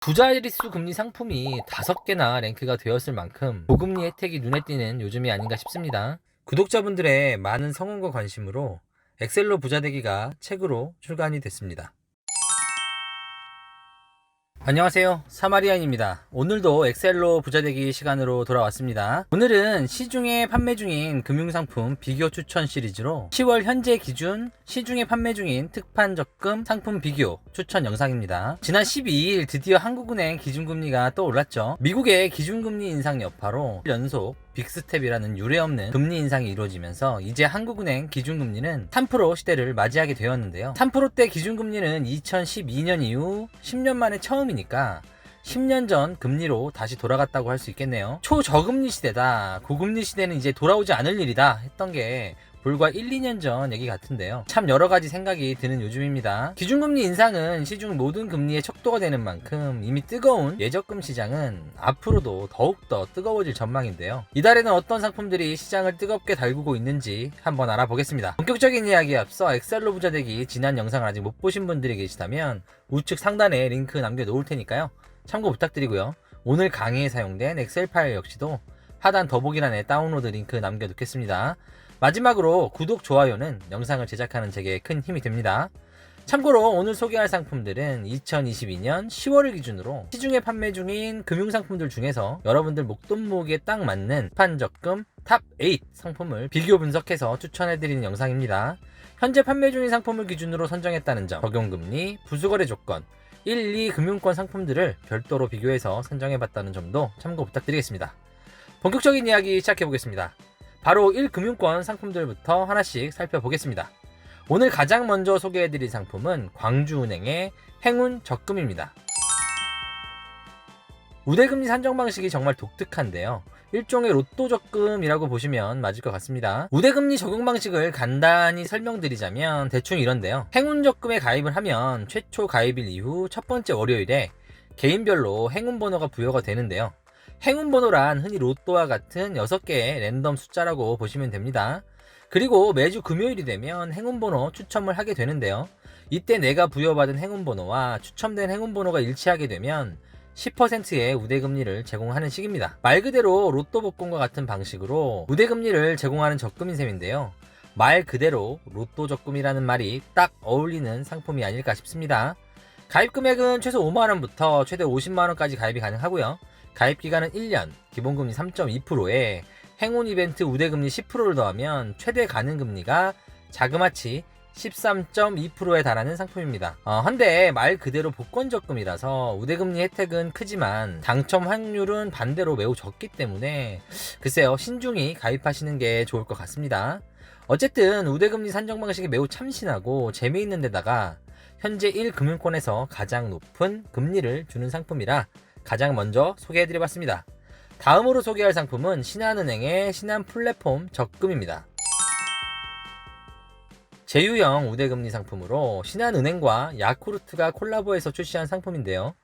부자리수 금리 상품이 5개나 랭크가 되었을 만큼 고금리 혜택이 눈에 띄는 요즘이 아닌가 싶습니다. 구독자분들의 많은 성원과 관심으로 엑셀로 부자되기가 책으로 출간이 됐습니다. 안녕하세요, 사마리안입니다. 오늘도 엑셀로 부자되기 시간으로 돌아왔습니다. 오늘은 시중에 판매 중인 금융상품 비교 추천 시리즈로 10월 현재 기준 시중에 판매 중인 특판 적금 상품 비교 추천 영상입니다. 지난 12일 드디어 한국은행 기준금리가 또 올랐죠. 미국의 기준금리 인상 여파로 연속 빅스텝이라는 유례없는 금리 인상이 이루어지면서 이제 한국은행 기준금리는 3% 시대를 맞이하게 되었는데요. 3%대 기준금리는 2012년 이후 10년 만에 처음이니까 10년 전 금리로 다시 돌아갔다고 할 수 있겠네요. 초저금리 시대다, 고금리 시대는 이제 돌아오지 않을 일이다 했던 게 불과 1, 2년 전 얘기 같은데요. 참 여러가지 생각이 드는 요즘입니다. 기준금리 인상은 시중 모든 금리의 척도가 되는 만큼 이미 뜨거운 예적금 시장은 앞으로도 더욱더 뜨거워질 전망인데요. 이달에는 어떤 상품들이 시장을 뜨겁게 달구고 있는지 한번 알아보겠습니다. 본격적인 이야기에 앞서 엑셀로 부자되기 지난 영상을 아직 못 보신 분들이 계시다면 우측 상단에 링크 남겨놓을 테니까요. 참고 부탁드리고요. 오늘 강의에 사용된 엑셀 파일 역시도 하단 더보기란에 다운로드 링크 남겨놓겠습니다. 마지막으로 구독, 좋아요는 영상을 제작하는 제게 큰 힘이 됩니다. 참고로 오늘 소개할 상품들은 2022년 10월을 기준으로 시중에 판매 중인 금융상품들 중에서 여러분들 목돈모으기에 딱 맞는 판적금 탑 8 상품을 비교 분석해서 추천해드리는 영상입니다. 현재 판매 중인 상품을 기준으로 선정했다는 점, 적용금리, 부수거래 조건, 1, 2 금융권 상품들을 별도로 비교해서 선정해봤다는 점도 참고 부탁드리겠습니다. 본격적인 이야기 시작해보겠습니다. 바로 1금융권 상품들부터 하나씩 살펴보겠습니다. 오늘 가장 먼저 소개해드릴 상품은 광주은행의 행운 적금입니다. 우대금리 산정 방식이 정말 독특한데요. 일종의 로또 적금이라고 보시면 맞을 것 같습니다. 우대금리 적용 방식을 간단히 설명드리자면 대충 이런데요. 행운 적금에 가입을 하면 최초 가입일 이후 첫 번째 월요일에 개인별로 행운 번호가 부여가 되는데요. 행운 번호란 흔히 로또와 같은 6개의 랜덤 숫자라고 보시면 됩니다. 그리고 매주 금요일이 되면 행운 번호 추첨을 하게 되는데요. 이때 내가 부여받은 행운 번호와 추첨된 행운 번호가 일치하게 되면 10%의 우대금리를 제공하는 식입니다. 말 그대로 로또 복권과 같은 방식으로 우대금리를 제공하는 적금인 셈인데요. 말 그대로 로또 적금이라는 말이 딱 어울리는 상품이 아닐까 싶습니다. 가입 금액은 최소 5만원부터 최대 50만원까지 가입이 가능하고요. 가입기간은 1년, 기본금리 3.2%에 행운 이벤트 우대금리 10%를 더하면 최대 가능금리가 자그마치 13.2%에 달하는 상품입니다. 한데 말 그대로 복권적금이라서 우대금리 혜택은 크지만 당첨 확률은 반대로 매우 적기 때문에 글쎄요, 신중히 가입하시는 게 좋을 것 같습니다. 어쨌든 우대금리 산정 방식이 매우 참신하고 재미있는 데다가 현재 1금융권에서 가장 높은 금리를 주는 상품이라 가장 먼저 소개해드려봤습니다. 다음으로 소개할 상품은 신한은행의 신한플랫폼 적금입니다. 제휴형 우대금리 상품으로 신한은행과 야쿠르트가 콜라보해서 출시한 상품인데요.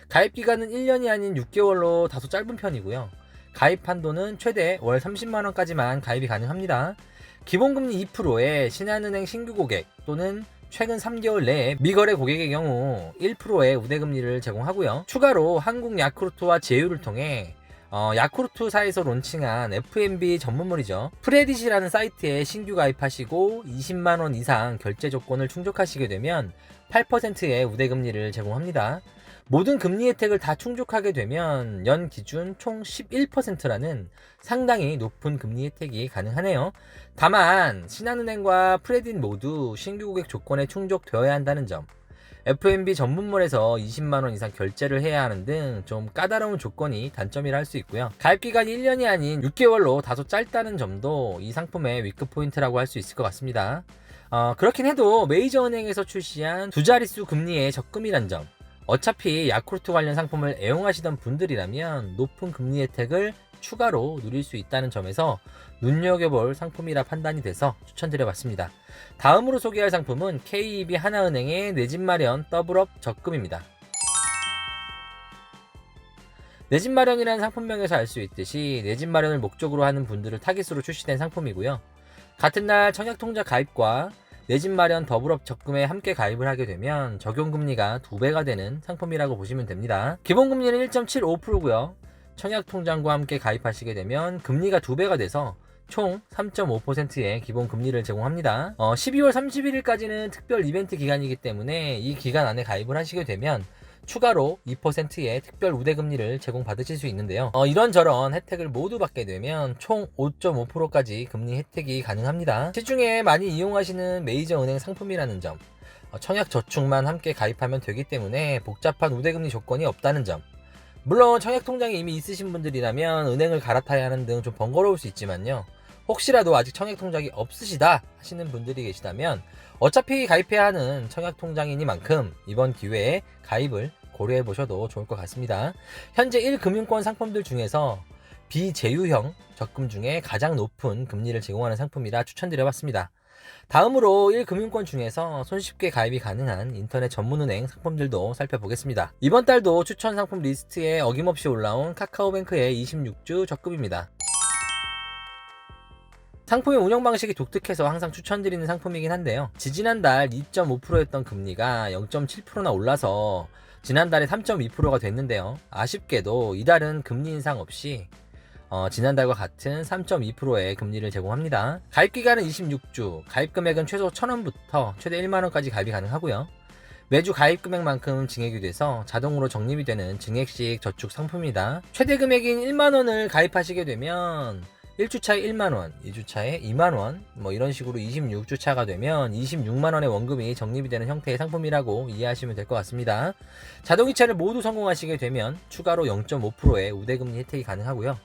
가입기간은 1년이 아닌 6개월로 다소 짧은 편이고요. 가입 한도는 최대 월 30만원까지만 가입이 가능합니다. 기본금리 2%에 신한은행 신규 고객 또는 최근 3개월 내에 미거래 고객의 경우 1%의 우대금리를 제공하고요. 추가로 한국 야쿠르트와 제휴를 통해 야쿠르트사에서 론칭한 F&B 전문물이죠. 프레딧이라는 사이트에 신규 가입하시고 20만원 이상 결제 조건을 충족하시게 되면 8%의 우대금리를 제공합니다. 모든 금리 혜택을 다 충족하게 되면 연 기준 총 11%라는 상당히 높은 금리 혜택이 가능하네요. 다만 신한은행과 프레딧 모두 신규 고객 조건에 충족되어야 한다는 점, F&B 전문몰에서 20만원 이상 결제를 해야 하는 등 좀 까다로운 조건이 단점이라 할 수 있고요. 가입기간이 1년이 아닌 6개월로 다소 짧다는 점도 이 상품의 위크 포인트라고 할 수 있을 것 같습니다. 그렇긴 해도 메이저은행에서 출시한 두 자릿수 금리의 적금이란 점, 어차피 야쿠르트 관련 상품을 애용하시던 분들이라면 높은 금리 혜택을 추가로 누릴 수 있다는 점에서 눈여겨볼 상품이라 판단이 돼서 추천드려봤습니다. 다음으로 소개할 상품은 KEB 하나은행의 내 집 마련 더블업 적금입니다. 내 집 마련이라는 상품명에서 알 수 있듯이 내 집 마련을 목적으로 하는 분들을 타깃으로 출시된 상품이고요. 같은 날 청약통장 가입과 내 집 마련 더불어 적금에 함께 가입을 하게 되면 적용금리가 2배가 되는 상품이라고 보시면 됩니다. 기본금리는 1.75%고요. 청약통장과 함께 가입하시게 되면 금리가 2배가 돼서 총 3.5%의 기본 금리를 제공합니다. 12월 31일까지는 특별 이벤트 기간이기 때문에 이 기간 안에 가입을 하시게 되면 추가로 2%의 특별 우대금리를 제공받으실 수 있는데요. 이런저런 혜택을 모두 받게 되면 총 5.5%까지 금리 혜택이 가능합니다. 시중에 많이 이용하시는 메이저 은행 상품이라는 점, 청약저축만 함께 가입하면 되기 때문에 복잡한 우대금리 조건이 없다는 점, 물론 청약통장이 이미 있으신 분들이라면 은행을 갈아타야 하는 등 좀 번거로울 수 있지만요. 혹시라도 아직 청약통장이 없으시다 하시는 분들이 계시다면 어차피 가입해야 하는 청약통장이니만큼 이번 기회에 가입을 고려해 보셔도 좋을 것 같습니다. 현재 1금융권 상품들 중에서 비제휴형 적금 중에 가장 높은 금리를 제공하는 상품이라 추천드려봤습니다. 다음으로 1금융권 중에서 손쉽게 가입이 가능한 인터넷 전문은행 상품들도 살펴보겠습니다. 이번 달도 추천 상품 리스트에 어김없이 올라온 카카오뱅크의 26주 적금입니다. 상품의 운영 방식이 독특해서 항상 추천드리는 상품이긴 한데요. 지지난달 2.5%였던 금리가 0.7%나 올라서 지난달에 3.2%가 됐는데요. 아쉽게도 이달은 금리 인상 없이 지난달과 같은 3.2%의 금리를 제공합니다. 가입기간은 26주, 가입금액은 최소 1,000원부터 최대 1만원까지 가입이 가능하고요. 매주 가입금액만큼 증액이 돼서 자동으로 적립이 되는 증액식 저축 상품입니다. 최대 금액인 1만원을 가입하시게 되면 1주차에 1만원, 2주차에 2만원, 이런 식으로 26주차가 되면 26만원의 원금이 적립이 되는 형태의 상품이라고 이해하시면 될 것 같습니다. 자동이체를 모두 성공하시게 되면 추가로 0.5%의 우대금리 혜택이 가능하고요.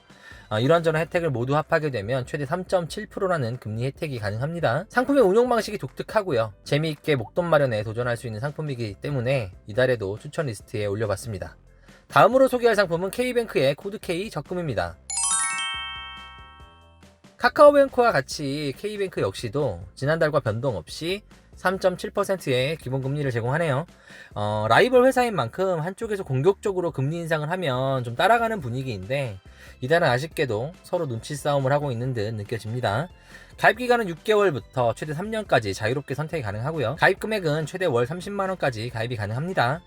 이런저런 혜택을 모두 합하게 되면 최대 3.7%라는 금리 혜택이 가능합니다. 상품의 운용 방식이 독특하고요. 재미있게 목돈 마련에 도전할 수 있는 상품이기 때문에 이달에도 추천 리스트에 올려봤습니다. 다음으로 소개할 상품은 K뱅크의 코드K 적금입니다. 카카오뱅크와 같이 K뱅크 역시도 지난달과 변동 없이 3.7%의 기본금리를 제공하네요. 라이벌 회사인 만큼 한쪽에서 공격적으로 금리 인상을 하면 좀 따라가는 분위기인데 이달은 아쉽게도 서로 눈치 싸움을 하고 있는 듯 느껴집니다. 가입기간은 6개월부터 최대 3년까지 자유롭게 선택이 가능하고요. 가입금액은 최대 월 30만원까지 가입이 가능합니다.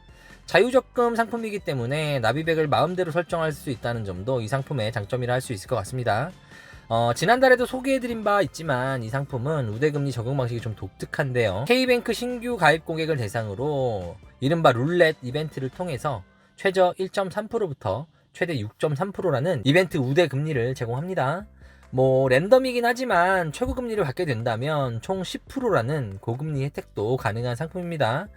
자유적금 상품이기 때문에 납입액을 마음대로 설정할 수 있다는 점도 이 상품의 장점이라 할 수 있을 것 같습니다. 지난달에도 소개해드린 바 있지만 이 상품은 우대금리 적용 방식이 좀 독특한데요. K뱅크 신규 가입 고객을 대상으로 이른바 룰렛 이벤트를 통해서 최저 1.3%부터 최대 6.3%라는 이벤트 우대금리를 제공합니다. 랜덤이긴 하지만 최고 금리를 받게 된다면 총 10%라는 고금리 혜택도 가능한 상품입니다.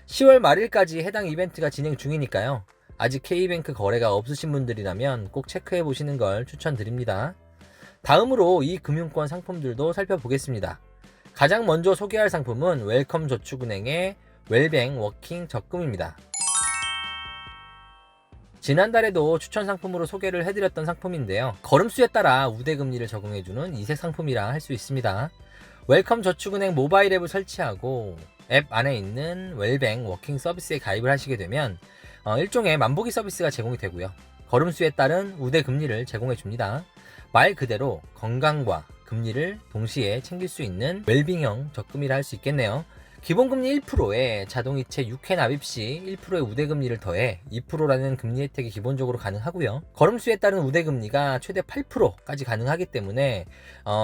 10월 말일까지 해당 이벤트가 진행 중이니까요. 아직 K뱅크 거래가 없으신 분들이라면 꼭 체크해 보시는 걸 추천드립니다. 다음으로 이 금융권 상품들도 살펴보겠습니다. 가장 먼저 소개할 상품은 웰컴저축은행의 웰뱅 워킹 적금입니다. 지난달에도 추천 상품으로 소개를 해드렸던 상품인데요. 걸음수에 따라 우대금리를 적용해주는 이색 상품이라 할 수 있습니다. 웰컴저축은행 모바일 앱을 설치하고 앱 안에 있는 웰뱅 워킹 서비스에 가입을 하시게 되면 일종의 만보기 서비스가 제공이 되고요. 걸음수에 따른 우대금리를 제공해줍니다. 말 그대로 건강과 금리를 동시에 챙길 수 있는 웰빙형 적금이라 할 수 있겠네요. 기본금리 1%에 자동이체 6회 납입 시 1%의 우대금리를 더해 2%라는 금리 혜택이 기본적으로 가능하고요. 걸음수에 따른 우대금리가 최대 8%까지 가능하기 때문에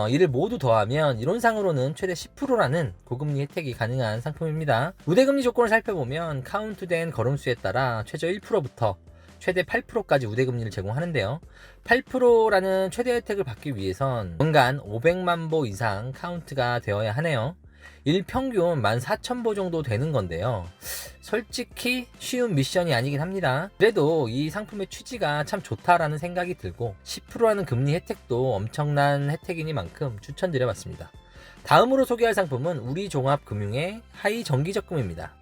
이를 모두 더하면 이론상으로는 최대 10%라는 고금리 혜택이 가능한 상품입니다. 우대금리 조건을 살펴보면 카운트된 걸음수에 따라 최저 1%부터 최대 8%까지 우대금리를 제공하는데요. 8%라는 최대 혜택을 받기 위해선 연간 500만 보 이상 카운트가 되어야 하네요. 일평균 14,000보 정도 되는 건데요. 솔직히 쉬운 미션이 아니긴 합니다. 그래도 이 상품의 취지가 참 좋다라는 생각이 들고 10%라는 금리 혜택도 엄청난 혜택이니만큼 추천드려봤습니다. 다음으로 소개할 상품은 우리종합금융의 하이정기적금입니다.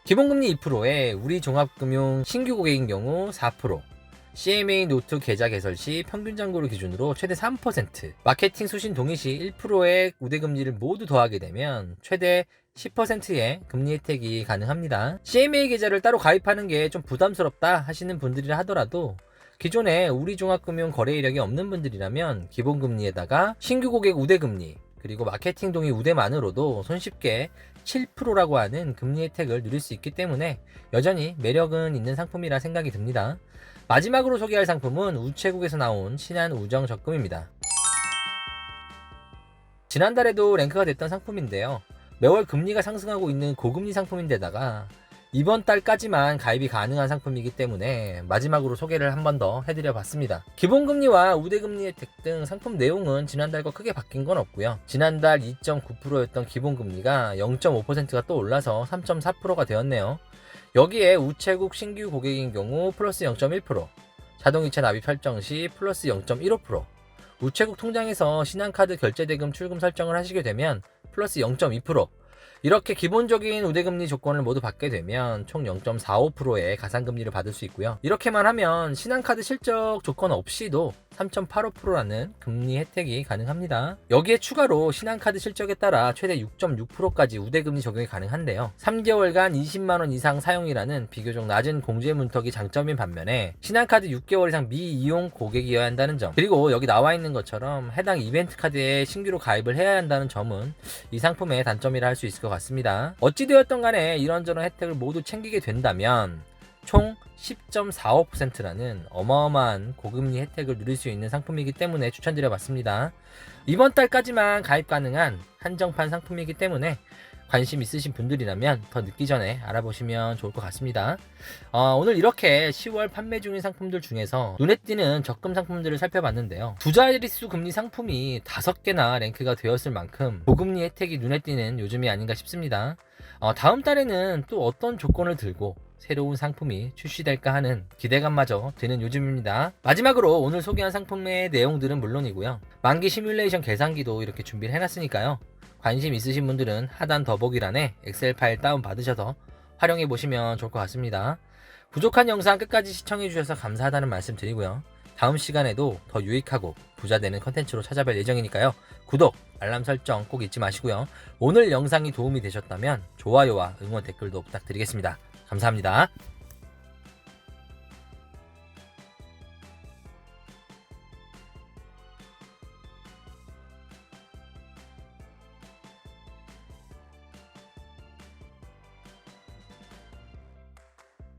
기본금리 2%에 우리종합금융 신규 고객인 경우 4%, CMA 노트 계좌 개설 시 평균 잔고를 기준으로 최대 3%, 마케팅 수신 동의 시 1%의 우대금리를 모두 더하게 되면 최대 10%의 금리 혜택이 가능합니다. CMA 계좌를 따로 가입하는 게 좀 부담스럽다 하시는 분들이라 하더라도 기존에 우리종합금융 거래 이력이 없는 분들이라면 기본금리에다가 신규 고객 우대금리 그리고 마케팅 동의 우대만으로도 손쉽게 7%라고 하는 금리 혜택을 누릴 수 있기 때문에 여전히 매력은 있는 상품이라 생각이 듭니다. 마지막으로 소개할 상품은 우체국에서 나온 신한 우정 적금입니다. 지난달에도 랭크가 됐던 상품인데요. 매월 금리가 상승하고 있는 고금리 상품인데다가 이번 달까지만 가입이 가능한 상품이기 때문에 마지막으로 소개를 한 번 더 해드려 봤습니다. 기본금리와 우대금리 혜택 등 상품 내용은 지난달과 크게 바뀐 건 없고요. 지난달 2.9%였던 기본금리가 0.5%가 또 올라서 3.4%가 되었네요. 여기에 우체국 신규 고객인 경우 플러스 0.1%, 자동이체 납입 설정 시 플러스 0.15%, 우체국 통장에서 신한카드 결제대금 출금 설정을 하시게 되면 플러스 0.2%, 이렇게 기본적인 우대금리 조건을 모두 받게 되면 총 0.45%의 가산금리를 받을 수 있고요. 이렇게만 하면 신한카드 실적 조건 없이도 3.85%라는 금리 혜택이 가능합니다. 여기에 추가로 신한카드 실적에 따라 최대 6.6%까지 우대금리 적용이 가능한데요. 3개월간 20만원 이상 사용이라는 비교적 낮은 공제 문턱이 장점인 반면에 신한카드 6개월 이상 미이용 고객이어야 한다는 점, 그리고 여기 나와 있는 것처럼 해당 이벤트 카드에 신규로 가입을 해야 한다는 점은 이 상품의 단점이라 할 수 있을 것 같습니다. 어찌되었던 간에 이런저런 혜택을 모두 챙기게 된다면 총 10.45%라는 어마어마한 고금리 혜택을 누릴 수 있는 상품이기 때문에 추천드려봤습니다. 이번 달까지만 가입 가능한 한정판 상품이기 때문에 관심 있으신 분들이라면 더 늦기 전에 알아보시면 좋을 것 같습니다. 오늘 이렇게 10월 판매 중인 상품들 중에서 눈에 띄는 적금 상품들을 살펴봤는데요. 두 자릿수 금리 상품이 5개나 랭크가 되었을 만큼 고금리 혜택이 눈에 띄는 요즘이 아닌가 싶습니다. 다음 달에는 또 어떤 조건을 들고 새로운 상품이 출시될까 하는 기대감마저 드는 요즘입니다. 마지막으로 오늘 소개한 상품의 내용들은 물론이고요. 만기 시뮬레이션 계산기도 이렇게 준비를 해놨으니까요. 관심 있으신 분들은 하단 더보기란에 엑셀 파일 다운 받으셔서 활용해 보시면 좋을 것 같습니다. 부족한 영상 끝까지 시청해 주셔서 감사하다는 말씀 드리고요. 다음 시간에도 더 유익하고 부자되는 컨텐츠로 찾아뵐 예정이니까요. 구독, 알람 설정 꼭 잊지 마시고요. 오늘 영상이 도움이 되셨다면 좋아요와 응원 댓글도 부탁드리겠습니다. 감사합니다.